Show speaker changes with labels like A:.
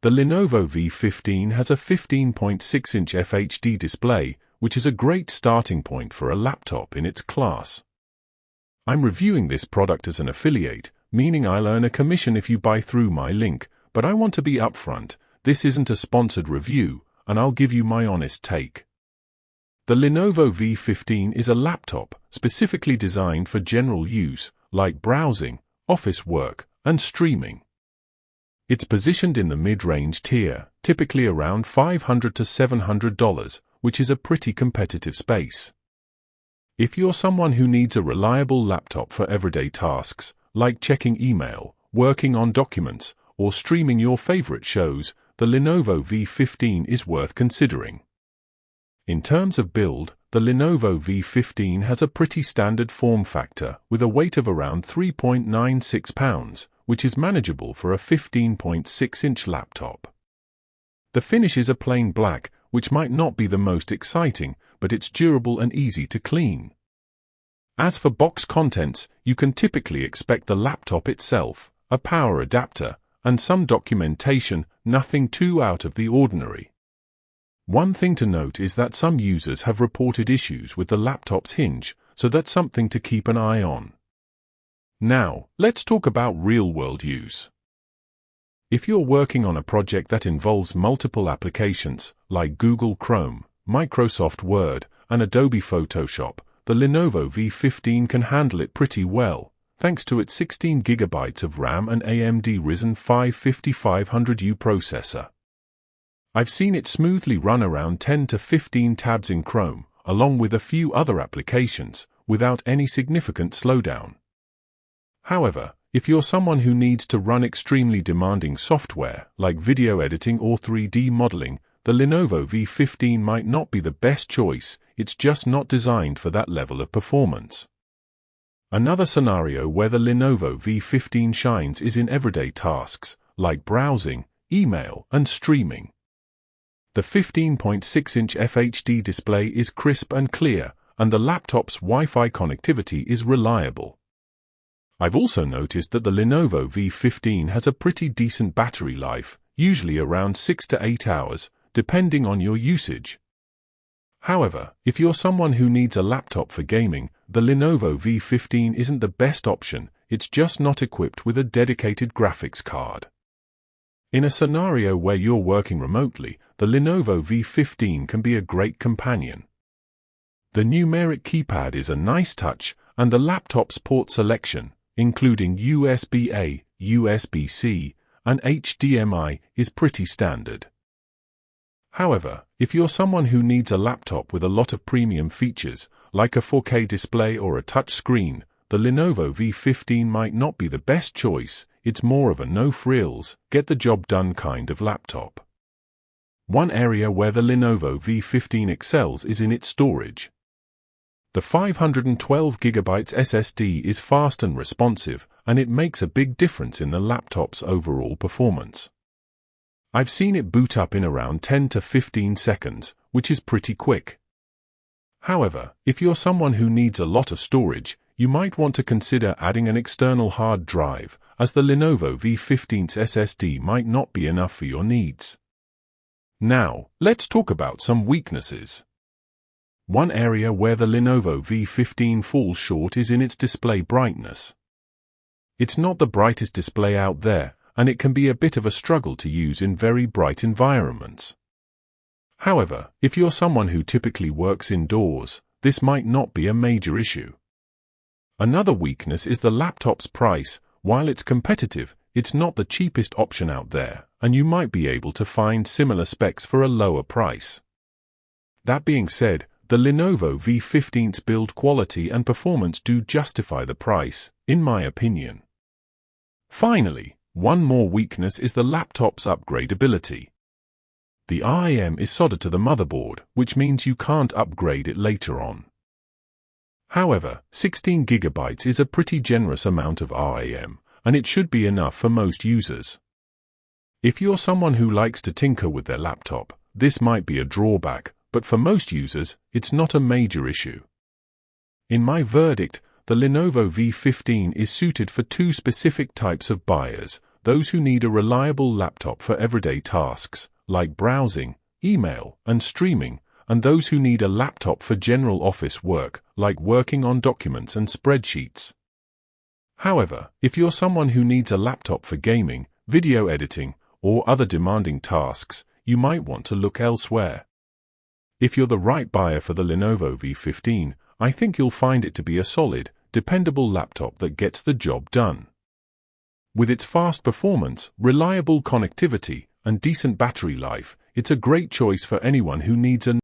A: The Lenovo V15 has a 15.6-inch FHD display, which is a great starting point for a laptop in its class. I'm reviewing this product as an affiliate, meaning I'll earn a commission if you buy through my link, but I want to be upfront. This isn't a sponsored review, and I'll give you my honest take. The Lenovo V15 is a laptop specifically designed for general use, like browsing, office work, and streaming. It's positioned in the mid-range tier, typically around $500 to $700, which is a pretty competitive space. If you're someone who needs a reliable laptop for everyday tasks, like checking email, working on documents, or streaming your favorite shows, the Lenovo V15 is worth considering. In terms of build, the Lenovo V15 has a pretty standard form factor with a weight of around 3.96 pounds, which is manageable for a 15.6-inch laptop. The finish is a plain black, which might not be the most exciting, but it's durable and easy to clean. As for box contents, you can typically expect the laptop itself, a power adapter, and some documentation, nothing too out of the ordinary. One thing to note is that some users have reported issues with the laptop's hinge, so that's something to keep an eye on. Now, let's talk about real-world use. If you're working on a project that involves multiple applications, like Google Chrome, Microsoft Word, and Adobe Photoshop, the Lenovo V15 can handle it pretty well, thanks to its 16 GB of RAM and AMD Ryzen 5 5500U processor. I've seen it smoothly run around 10 to 15 tabs in Chrome, along with a few other applications, without any significant slowdown. However, if you're someone who needs to run extremely demanding software, like video editing or 3D modeling, the Lenovo V15 might not be the best choice. It's just not designed for that level of performance. Another scenario where the Lenovo V15 shines is in everyday tasks, like browsing, email, and streaming. The 15.6-inch FHD display is crisp and clear, and the laptop's Wi-Fi connectivity is reliable. I've also noticed that the Lenovo V15 has a pretty decent battery life, usually around 6 to 8 hours, depending on your usage. However, if you're someone who needs a laptop for gaming, the Lenovo V15 isn't the best option. It's just not equipped with a dedicated graphics card. In a scenario where you're working remotely, the Lenovo V15 can be a great companion. The numeric keypad is a nice touch, and the laptop's port selection, including USB-A, USB-C, and HDMI, is pretty standard. However, if you're someone who needs a laptop with a lot of premium features, like a 4K display or a touch screen, the Lenovo V15 might not be the best choice. It's more of a no-frills, get-the-job-done kind of laptop. One area where the Lenovo V15 excels is in its storage. The 512 GB SSD is fast and responsive, and it makes a big difference in the laptop's overall performance. I've seen it boot up in around 10 to 15 seconds, which is pretty quick. However, if you're someone who needs a lot of storage, you might want to consider adding an external hard drive, as the Lenovo V15's SSD might not be enough for your needs. Now, let's talk about some weaknesses. One area where the Lenovo V15 falls short is in its display brightness. It's not the brightest display out there, and it can be a bit of a struggle to use in very bright environments. However, if you're someone who typically works indoors, this might not be a major issue. Another weakness is the laptop's price. While it's competitive, it's not the cheapest option out there, and you might be able to find similar specs for a lower price. That being said, the Lenovo V15's build quality and performance do justify the price, in my opinion. Finally, one more weakness is the laptop's upgradability. The RAM is soldered to the motherboard, which means you can't upgrade it later on. However, 16 GB is a pretty generous amount of RAM, and it should be enough for most users. If you're someone who likes to tinker with their laptop, this might be a drawback, but for most users, it's not a major issue. In my verdict, the Lenovo V15 is suited for two specific types of buyers: those who need a reliable laptop for everyday tasks, like browsing, email, and streaming, and those who need a laptop for general office work, like working on documents and spreadsheets. However, if you're someone who needs a laptop for gaming, video editing, or other demanding tasks, you might want to look elsewhere. If you're the right buyer for the Lenovo V15, I think you'll find it to be a solid, dependable laptop that gets the job done. With its fast performance, reliable connectivity, and decent battery life, it's a great choice for anyone who needs a